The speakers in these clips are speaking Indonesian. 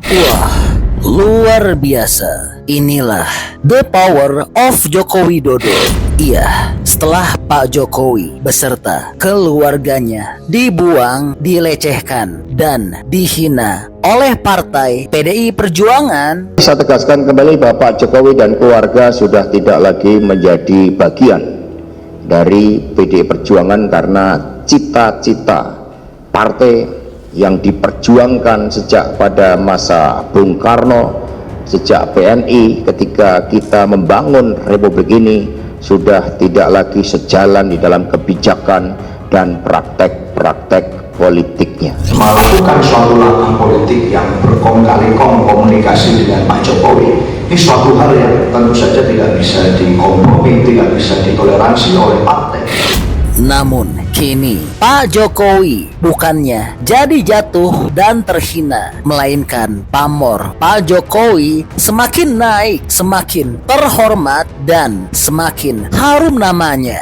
Wah, luar biasa. Inilah the power of Joko Widodo. Iya, setelah Pak Jokowi beserta keluarganya dibuang, dilecehkan, dan dihina oleh partai PDI Perjuangan. Saya tegaskan kembali bahwa Pak Jokowi dan keluarga sudah tidak lagi menjadi bagian dari PDI Perjuangan karena cita-cita partai yang diperjuangkan sejak pada masa Bung Karno, sejak PNI ketika kita membangun Republik ini sudah tidak lagi sejalan di dalam kebijakan dan praktek-praktek politiknya. Melakukan suatu langkah politik yang berkong-kali-kong komunikasi dengan Pak Jokowi, ini suatu hal yang tentu saja tidak bisa dikompromi, tidak bisa ditoleransi oleh partai. Namun kini Pak Jokowi bukannya jadi jatuh dan terhina, melainkan pamor Pak Jokowi semakin naik, semakin terhormat, dan semakin harum namanya.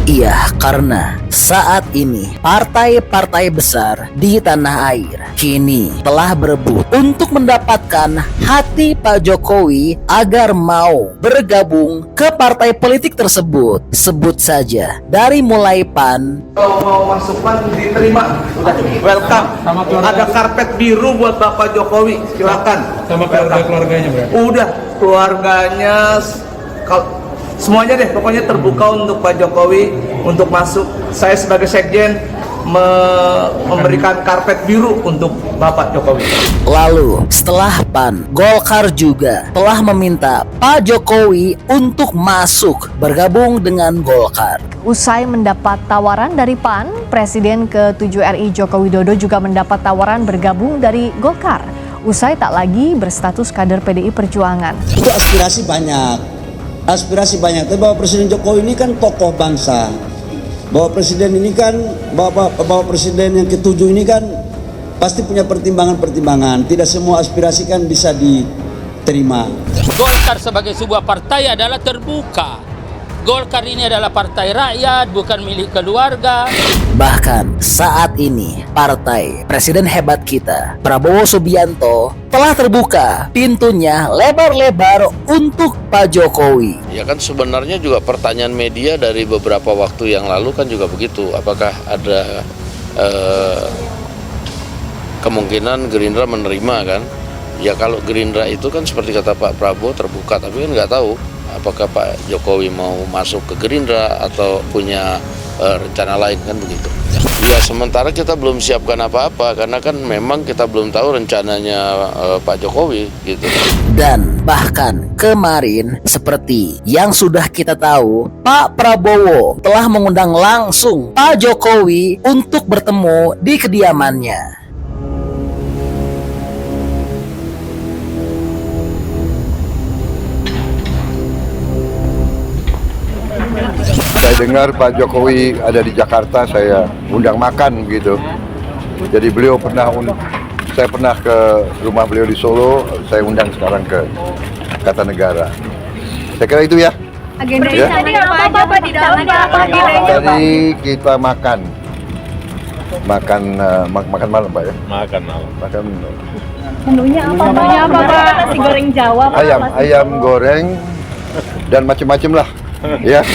Iya, karena saat ini partai-partai besar di tanah air kini telah berebut untuk mendapatkan hati Pak Jokowi agar mau bergabung ke partai politik tersebut. Sebut saja dari mulai PAN. Kalau mau masuk PAN diterima, welcome. Ada karpet biru buat Bapak Jokowi, silakan. Sama keluarganya berarti? Udah, keluarganya, semuanya deh, pokoknya terbuka untuk Pak Jokowi untuk masuk. Saya sebagai sekjen memberikan karpet biru untuk Bapak Jokowi. Lalu setelah PAN, Golkar juga telah meminta Pak Jokowi untuk masuk bergabung dengan Golkar. Usai mendapat tawaran dari PAN, Presiden ke-7 RI Joko Widodo juga mendapat tawaran bergabung dari Golkar. Usai tak lagi berstatus kader PDI Perjuangan. Itu aspirasi banyak. Tapi Bapak Presiden Jokowi ini kan tokoh bangsa. Bapak Presiden ini kan, Bapak Presiden yang ke-7 ini kan pasti punya pertimbangan-pertimbangan. Tidak semua aspirasi kan bisa diterima. Golkar sebagai sebuah partai adalah terbuka. Golkar ini adalah partai rakyat, bukan milik keluarga. Bahkan saat ini partai presiden hebat kita, Prabowo Subianto, telah terbuka pintunya lebar-lebar untuk Pak Jokowi. Ya kan sebenarnya juga pertanyaan media dari beberapa waktu yang lalu kan juga begitu. Apakah ada kemungkinan Gerindra menerima kan? Ya kalau Gerindra itu kan seperti kata Pak Prabowo terbuka, tapi kan nggak tahu apakah Pak Jokowi mau masuk ke Gerindra atau punya rencana lain kan begitu. Ya sementara kita belum siapkan apa-apa karena kan memang kita belum tahu rencananya Pak Jokowi gitu. Dan bahkan kemarin seperti yang sudah kita tahu, Pak Prabowo telah mengundang langsung Pak Jokowi untuk bertemu di kediamannya. Saya dengar Pak Jokowi ada di Jakarta, saya undang makan gitu. Jadi saya pernah ke rumah beliau di Solo, saya undang sekarang ke Kartanegara. Saya kira itu ya. Agenda ya. tadi apa di dalam Tadi kita makan malam Pak ya. Makan malam. Menunya apa Pak? Nasi goreng Jawa Pak? Ayam goreng dan macam-macam lah. Ya.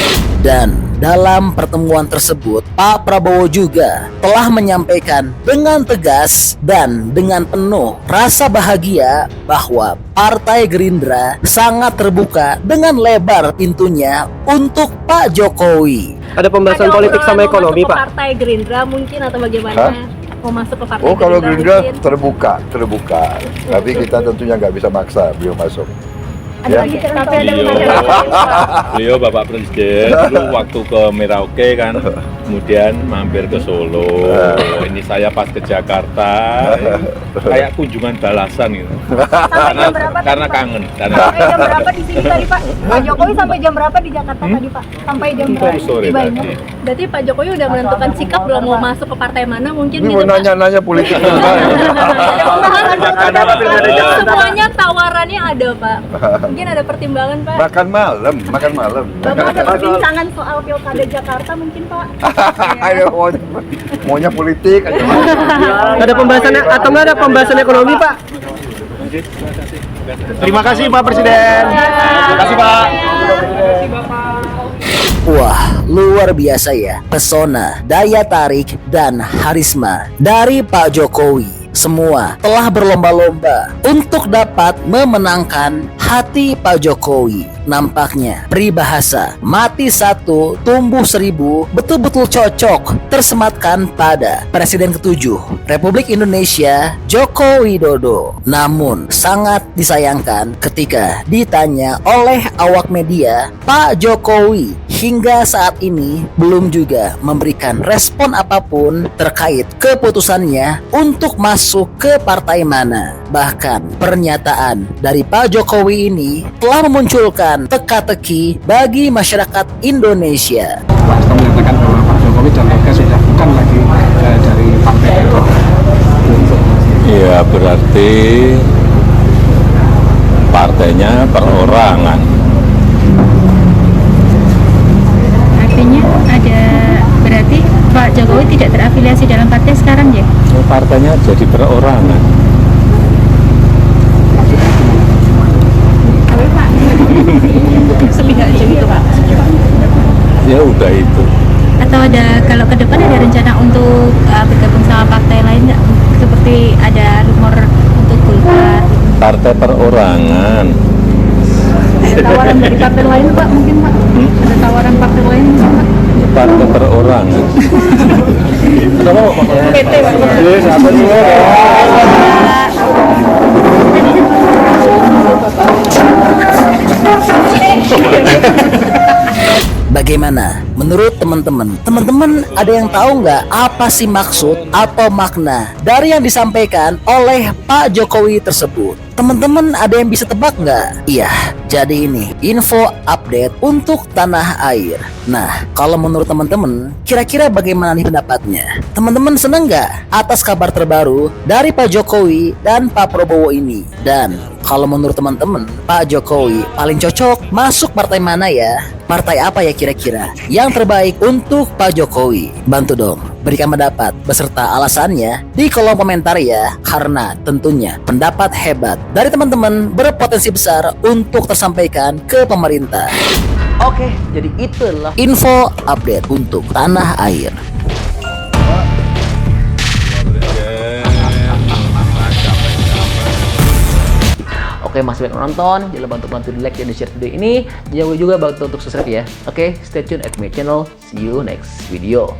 Dan dalam pertemuan tersebut, Pak Prabowo juga telah menyampaikan dengan tegas dan dengan penuh rasa bahagia bahwa Partai Gerindra sangat terbuka dengan lebar pintunya untuk Pak Jokowi. Ada pembahasan politik sama ekonomi, Pak? Partai Gerindra mungkin atau bagaimana? Hah? Mau masuk ke partai Oh, kalau Gerindra mungkin? terbuka. Tapi kita tentunya nggak bisa maksa beliau masuk. Ya. Beliau Bapak Presiden dulu waktu ke Merauke kan, kemudian mampir ke Solo. Ini saya pas ke Jakarta, kayak kunjungan balasan gitu. Karena kangen. Sampai jam berapa di sini tadi Pak? Pak Jokowi sampai jam berapa di Jakarta tadi Pak? Sampai jam berapa? Sore tadi. Berarti Pak Jokowi udah menentukan sikap belum mau masuk ke partai mana mungkin Ini gitu mau Pak? nanya-nanya politik. Semuanya tawarannya ada Pak. Mungkin ada pertimbangan Pak. Makan malam. Bapak ada perbincangan soal pilkada Jakarta mungkin Pak? Ayo, maunya politik aja. Ada pembahasan atau nggak ada pembahasan ekonomi Pak? Terima kasih Pak Presiden. Terima kasih Pak. Wah, luar biasa ya pesona, daya tarik, dan harisma dari Pak Jokowi. Semua telah berlomba-lomba untuk dapat memenangkan hati Pak Jokowi. Nampaknya peribahasa mati satu tumbuh seribu betul-betul cocok tersematkan pada Presiden ke-7 Republik Indonesia Joko Widodo. Namun sangat disayangkan ketika ditanya oleh awak media, Pak Jokowi hingga saat ini belum juga memberikan respon apapun terkait keputusannya untuk masuk ke partai mana. Bahkan pernyataan dari Pak Jokowi ini telah memunculkan teka-teki bagi masyarakat Indonesia. Kita menyatakan bahwa Pak Jokowi dan Mega sudah bukan lagi dari partai itu. Iya, berarti partainya perorangan. Artinya ada berarti Pak Jokowi tidak terafiliasi dalam partai sekarang ya? Partainya jadi perorangan. Sepihak aja gitu Pak? Ya udah itu. Atau ada kalau ke depan ada rencana untuk bergabung sama partai lain nggak? Seperti ada rumor untuk Golkar. Partai perorangan. Ada tawaran dari partai lain Pak mungkin Pak? Ada tawaran partai lain mungkin Pak? Partai perorangan. PT Pak. Bagaimana menurut teman-teman? Teman-teman ada yang tahu nggak apa sih maksud atau makna dari yang disampaikan oleh Pak Jokowi tersebut? Teman-teman ada yang bisa tebak nggak? Iya, jadi ini info update untuk tanah air. Nah, kalau menurut teman-teman, kira-kira bagaimana nih pendapatnya? Teman-teman seneng nggak atas kabar terbaru dari Pak Jokowi dan Pak Prabowo ini? Dan kalau menurut teman-teman, Pak Jokowi paling cocok masuk partai mana ya? Partai apa ya kira-kira yang terbaik untuk Pak Jokowi? Bantu dong berikan pendapat beserta alasannya di kolom komentar ya, karena tentunya pendapat hebat dari teman-teman berpotensi besar untuk tersampaikan ke pemerintah. Oke, jadi itulah info update untuk tanah air. Oke, masih banyak menonton, jangan lupa untuk bantu di like dan di share video ini. Jangan lupa juga bantu untuk subscribe ya. Oke, stay tune at my channel. See you next video.